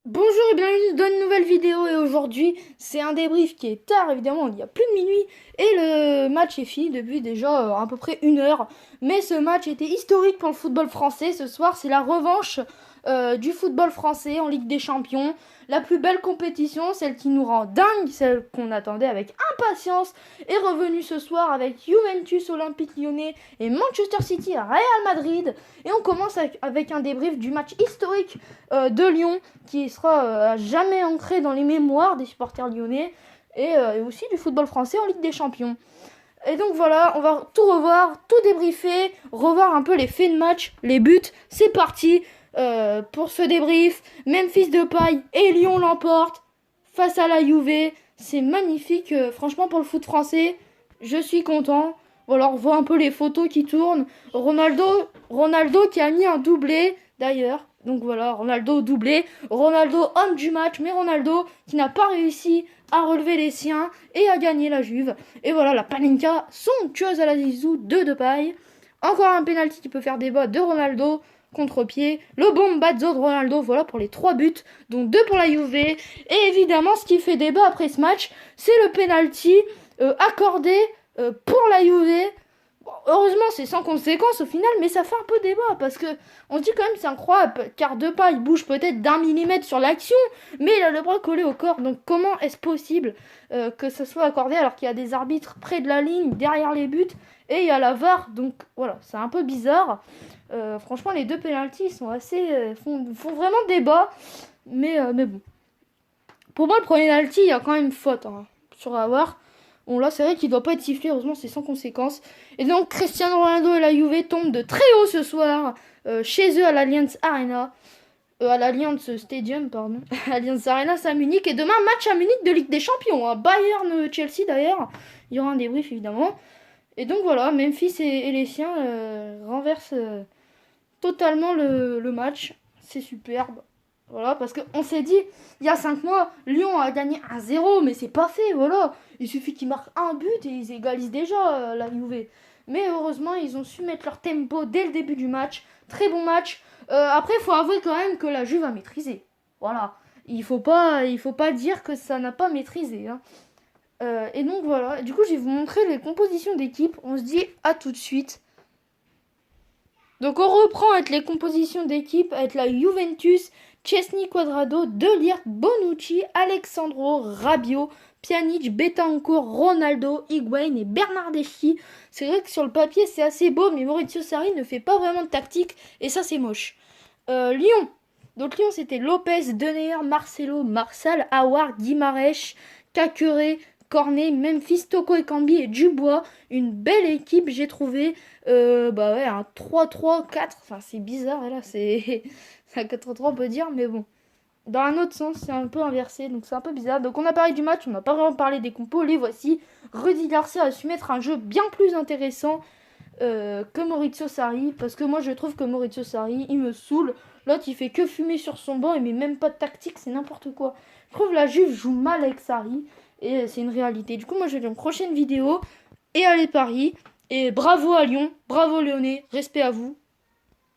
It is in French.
Bonjour et bienvenue dans une nouvelle vidéo et aujourd'hui c'est un débrief qui est tard évidemment, il y a plus de minuit et le match est fini depuis déjà à peu près 1 heure. Mais ce match était historique pour le football français. Ce soir c'est la revanche du football français en Ligue des Champions. La plus belle compétition, celle qui nous rend dingue, celle qu'on attendait avec impatience, est revenue ce soir avec Juventus, Olympique Lyonnais et Manchester City à Real Madrid. Et on commence avec un débrief du match historique de Lyon qui sera à jamais ancré dans les mémoires des supporters lyonnais et aussi du football français en Ligue des Champions. Et donc voilà, on va tout revoir, tout débriefer, revoir un peu les faits de match, les buts. C'est parti pour ce débrief. Memphis Depay et Lyon l'emportent face à la Juve. C'est magnifique, franchement pour le foot français. Je suis content. Voilà, on voit un peu les photos qui tournent. Ronaldo qui a mis un doublé d'ailleurs. Donc voilà, Ronaldo doublé. Ronaldo homme du match, mais Ronaldo qui n'a pas réussi à relever les siens et à gagner la Juve. Et voilà, la Panenka somptueuse à la Zizou de Depay. Encore un penalty qui peut faire débat de Ronaldo. Contre-pied, le bombazzo de Ronaldo, voilà pour les 3 buts, dont 2 pour la Juve. Et évidemment, ce qui fait débat après ce match, c'est le penalty accordé pour la Juve. Bon, heureusement, c'est sans conséquence au final, mais ça fait un peu débat parce que on se dit quand même c'est incroyable, car Depay il bouge peut-être d'1 millimètre sur l'action, mais il a le bras collé au corps. Donc comment est-ce possible que ça soit accordé alors qu'il y a des arbitres près de la ligne, derrière les buts, et il y a la VAR. Donc voilà, c'est un peu bizarre. Franchement, les deux pénaltys sont assez font vraiment débat, mais bon. Pour moi, le premier penalty, il y a quand même faute sur la VAR. Bon, là, c'est vrai qu'il doit pas être sifflé. Heureusement, c'est sans conséquence. Et donc, Cristiano Ronaldo et la Juve tombent de très haut ce soir chez eux à l'Allianz Arena. À l'Allianz Stadium, pardon. Allianz Arena, c'est à Munich. Et demain, match à Munich de Ligue des Champions. Bayern-Chelsea, d'ailleurs. Il y aura un débrief, évidemment. Et donc, voilà, Memphis et les siens renversent totalement le match. C'est superbe. Voilà, parce qu'on s'est dit, il y a 5 mois, Lyon a gagné 1-0, mais c'est pas fait, voilà. Il suffit qu'ils marquent un but et ils égalisent déjà la Juve. Mais heureusement, ils ont su mettre leur tempo dès le début du match. Très bon match. Après, il faut avouer quand même que la Juve a maîtrisé. Voilà. Il faut pas dire que ça n'a pas maîtrisé. Hein. Et donc voilà. Du coup, je vais vous montrer les compositions d'équipe. On se dit à tout de suite. Donc on reprend avec les compositions d'équipe avec la Juventus, Chesney Quadrado, Delirte, Bonucci, Alexandro, Rabiot, Pjanic, Betancourt, Ronaldo, Higuain et Bernardeschi. C'est vrai que sur le papier c'est assez beau, mais Maurizio Sarri ne fait pas vraiment de tactique et ça c'est moche. Lyon. Donc Lyon c'était Lopez, Denayer, Marcelo, Marsal, Awar, Guimarães, Caqueret, Cornet, Memphis, Toko Ekambi et Dubois. Une belle équipe j'ai trouvé. Bah ouais, un 3-3-4. Enfin c'est bizarre et là c'est un 4-3 on peut dire, mais bon. Dans un autre sens, c'est un peu inversé, donc c'est un peu bizarre. Donc on a parlé du match, on n'a pas vraiment parlé des compos, les voici. Rudy Garcia a su mettre un jeu bien plus intéressant que Maurizio Sarri, parce que moi je trouve que Maurizio Sarri, il me saoule. L'autre il fait que fumer sur son banc, il met même pas de tactique, c'est n'importe quoi. Je trouve la Juve joue mal avec Sarri, et c'est une réalité. Du coup moi je vais dire une prochaine vidéo, et allez Paris, et bravo à Lyon, bravo Lyonnais, respect à vous.